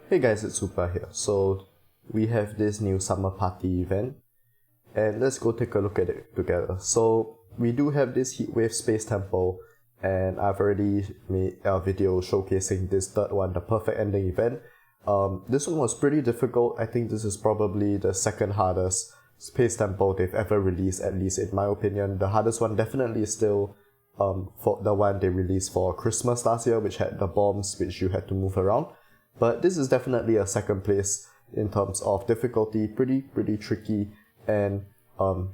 Hey guys, it's Super here. So we have this new summer party event and let's go take a look at it together. So we do have this Heatwave Space Temple and I've already made a video showcasing this third one, the Perfect Ending event. This one was pretty difficult. I think this is probably the second hardest Space Temple they've ever released, at least in my opinion. The hardest one definitely is still for the one they released for Christmas last year, which had the bombs which you had to move around. But this is definitely a second place in terms of difficulty, pretty tricky, and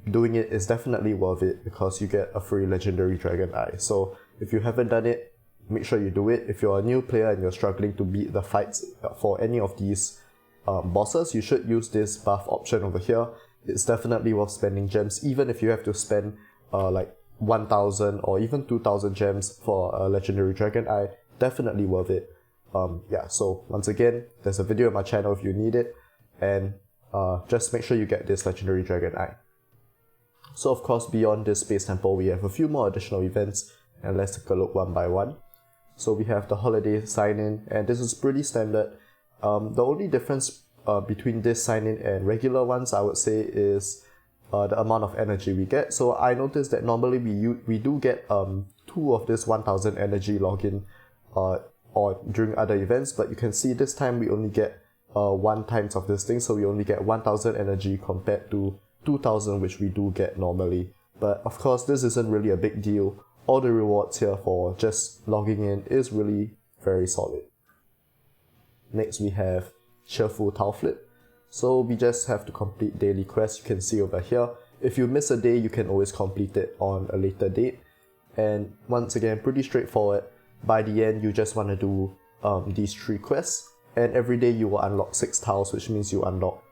doing it is definitely worth it because you get a free legendary dragon eye. So if you haven't done it, make sure you do it. If you're a new player and you're struggling to beat the fights for any of these bosses, you should use this buff option over here. It's definitely worth spending gems, even if you have to spend like 1000 or even 2000 gems for a legendary dragon eye, definitely worth it. Yeah, so once again, there's a video on my channel if you need it, and just make sure you get this legendary dragon eye. So of course, beyond this Space Temple, we have a few more additional events, and let's take a look one by one. So we have the holiday sign-in, and this is pretty standard. The only difference between this sign-in and regular ones, I would say, is the amount of energy we get. So I noticed that normally we do get 2 of this 1000 energy login or during other events, but you can see this time we only get 1 times of this thing, so we only get 1000 energy compared to 2000 which we do get normally. But of course, this isn't really a big deal. All the rewards here for just logging in is really very solid. Next we have Cheerful Tile Flip. So we just have to complete daily quests. You can see over here, if you miss a day, you can always complete it on a later date. And once again, pretty straightforward. By the end, you just want to do these 3 quests, and every day you will unlock 6 tiles, which means you unlock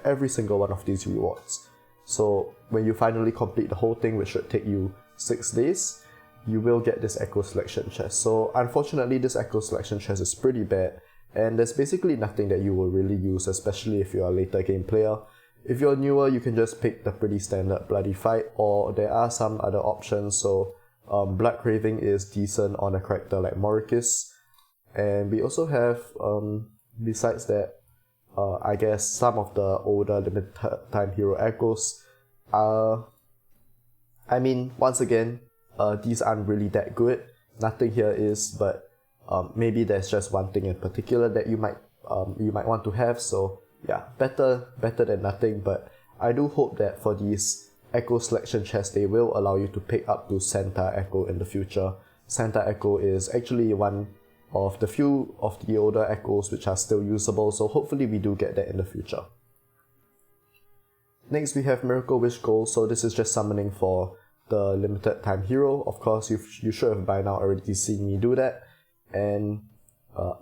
every single one of these rewards. So when you finally complete the whole thing, which should take you 6 days, you will get this Echo Selection chest. So unfortunately, this Echo Selection chest is pretty bad, and there's basically nothing that you will really use, especially if you're a later game player. If you're newer, you can just pick the pretty standard Bloody Fight, or there are some other options. So Blood Craving is decent on a character like Morikis. And we also have, besides that, I guess some of the older limited time hero echoes. I mean, once again, these aren't really that good. Nothing here is, but maybe there's just one thing in particular that you might want to have. So yeah, better than nothing. But I do hope that for these Echo Selection chests, they will allow you to pick up to Santa Echo in the future. Santa Echo is actually one of the few of the older echoes which are still usable, so hopefully we do get that in the future. Next we have Miracle Wish Gold. So this is just summoning for the limited time hero. Of course, you should have by now already seen me do that, and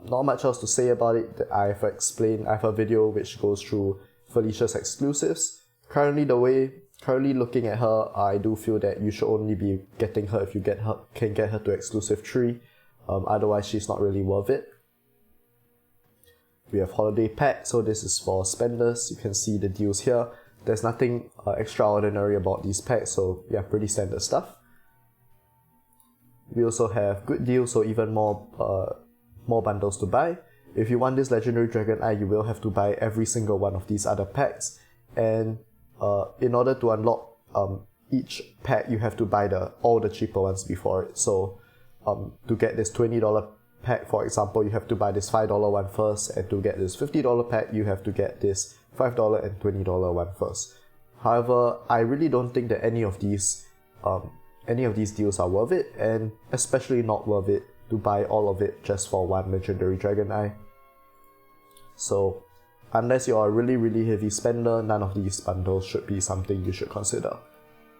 not much else to say about it. I've a video which goes through Felicia's exclusives. Currently looking at her, I do feel that you should only be getting her if you can get her to exclusive 3. Otherwise, she's not really worth it. We have Holiday Pack, so this is for spenders. You can see the deals here. There's nothing extraordinary about these packs, so yeah, pretty standard stuff. We also have good deals, so even more bundles to buy. If you want this Legendary Dragon Eye, you will have to buy every single one of these other packs, and in order to unlock each pack, you have to buy all the cheaper ones before it. So to get this $20 pack, for example, you have to buy this $5 one first, and to get this $50 pack, you have to get this $5 and $20 one first. However, I really don't think that any of these deals are worth it, and especially not worth it to buy all of it just for one Legendary Dragon Eye. So unless you're a really heavy spender, none of these bundles should be something you should consider.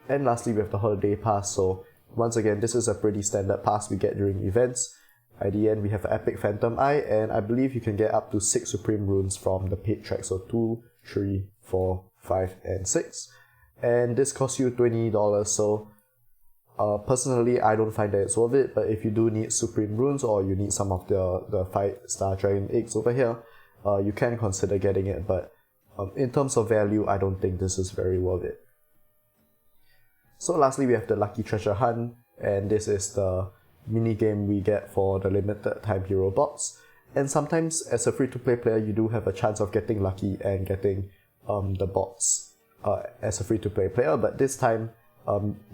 And lastly, we have the Holiday Pass. So once again, this is a pretty standard pass we get during events. At the end, we have an Epic Phantom Eye, and I believe you can get up to 6 Supreme Runes from the paid track. So 2, 3, 4, 5, and 6. And this costs you $20. So personally, I don't find that it's worth it. But if you do need Supreme Runes, or you need some of the 5-star Dragon Eggs over here, you can consider getting it, but in terms of value, I don't think this is very worth it. So lastly, we have the Lucky Treasure Hunt, and this is the minigame we get for the limited time hero box. And sometimes as a free-to-play player, you do have a chance of getting lucky and getting the bots as a free-to-play player, but this time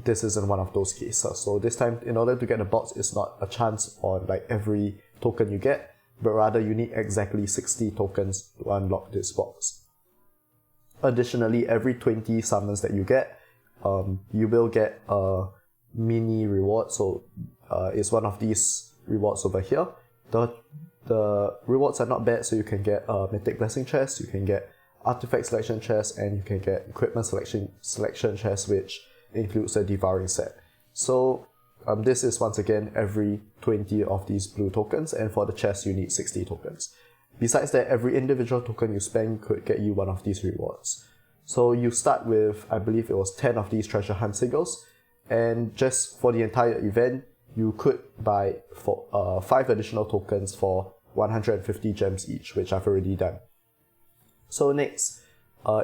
this isn't one of those cases. So this time, in order to get the bots, it's not a chance on like every token you get, but rather you need exactly 60 tokens to unlock this box. Additionally, every 20 summons that you get, you will get a mini reward. So it's one of these rewards over here. The rewards are not bad, so you can get a Mythic Blessing chest, you can get Artifact Selection chest, and you can get Equipment Selection chest, which includes a Devouring set. So this is once again every 20 of these blue tokens, and for the chest you need 60 tokens. Besides that, every individual token you spend could get you one of these rewards. So you start with, I believe it was 10 of these treasure hunt sigils, and just for the entire event, you could buy for 5 additional tokens for 150 gems each, which I've already done. So next,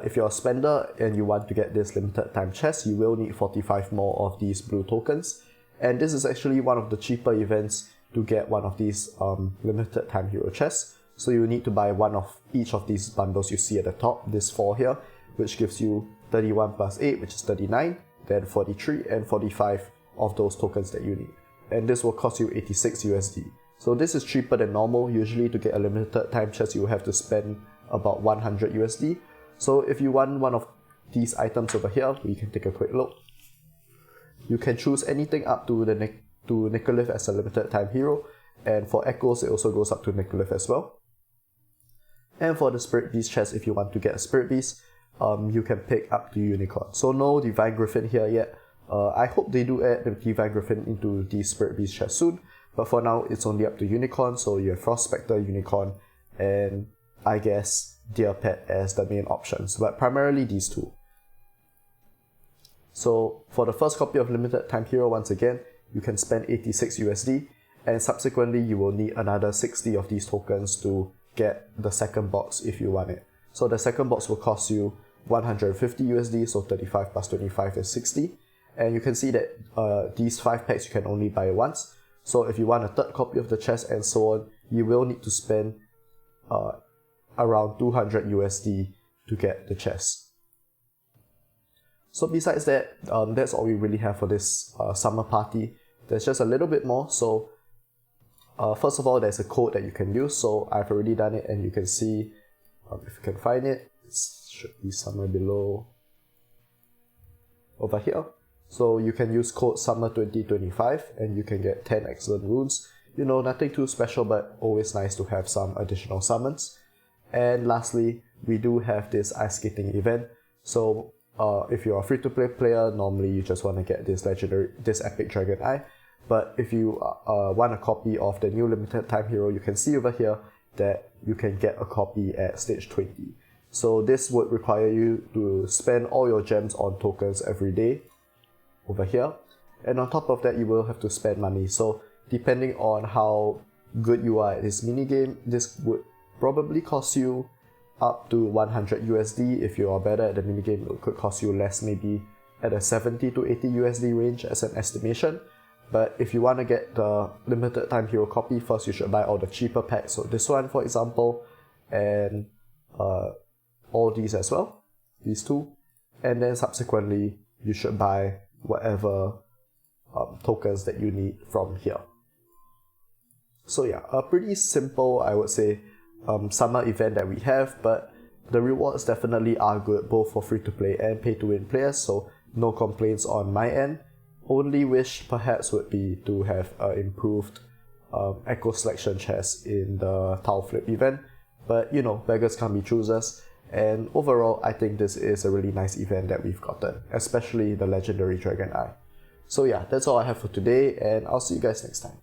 if you're a spender and you want to get this limited time chest, you will need 45 more of these blue tokens. And this is actually one of the cheaper events to get one of these limited time hero chests. So you need to buy one of each of these bundles you see at the top, this 4 here, which gives you 31 plus 8, which is 39, then 43 and 45 of those tokens that you need. And this will cost you 86 USD. So this is cheaper than normal. Usually to get a limited time chest, you will have to spend about 100 USD. So if you want one of these items over here, we can take a quick look. You can choose anything up to Nicolith as a limited time hero, and for Echoes it also goes up to Nicolith as well. And for the Spirit Beast chest, if you want to get a Spirit Beast, you can pick up to Unicorn. So no Divine Griffin here yet. I hope they do add the Divine Griffin into the Spirit Beast chest soon, but for now it's only up to Unicorn. So you have Frost Spectre, Unicorn, and I guess Deer Pet as the main options, but primarily these two. So for the first copy of Limited Time Hero, once again, you can spend 86 USD, and subsequently you will need another 60 of these tokens to get the second box if you want it. So the second box will cost you 150 USD, so 35 plus 25 is 60. And you can see that these 5 packs you can only buy once. So if you want a third copy of the chest and so on, you will need to spend around 200 USD to get the chest. So besides that, that's all we really have for this summer party. There's just a little bit more. So first of all, there's a code that you can use. So I've already done it, and you can see, if you can find it, it should be somewhere below over here. So you can use code SUMMER2025 and you can get 10 excellent runes. You know, nothing too special, but always nice to have some additional summons. And lastly, we do have this ice skating event. So if you're a free-to-play player, normally you just want to get this epic dragon eye. But if you want a copy of the new limited time hero, you can see over here that you can get a copy at stage 20. So this would require you to spend all your gems on tokens every day over here. And on top of that, you will have to spend money. So depending on how good you are at this minigame, this would probably cost you up to 100 USD. If you are better at the minigame, it could cost you less, maybe at a 70 to 80 USD range as an estimation. But if you want to get the limited time hero copy, first you should buy all the cheaper packs. So this one, for example, and all these as well, these two. And then subsequently, you should buy whatever tokens that you need from here. So yeah, a pretty simple, I would say, summer event that we have, but the rewards definitely are good both for free-to-play and pay-to-win players, so no complaints on my end. Only wish perhaps would be to have improved Echo Selection chest in the Tile Flip event, but you know, beggars can't be choosers, and overall I think this is a really nice event that we've gotten, especially the legendary Dragon Eye. So yeah, that's all I have for today, and I'll see you guys next time.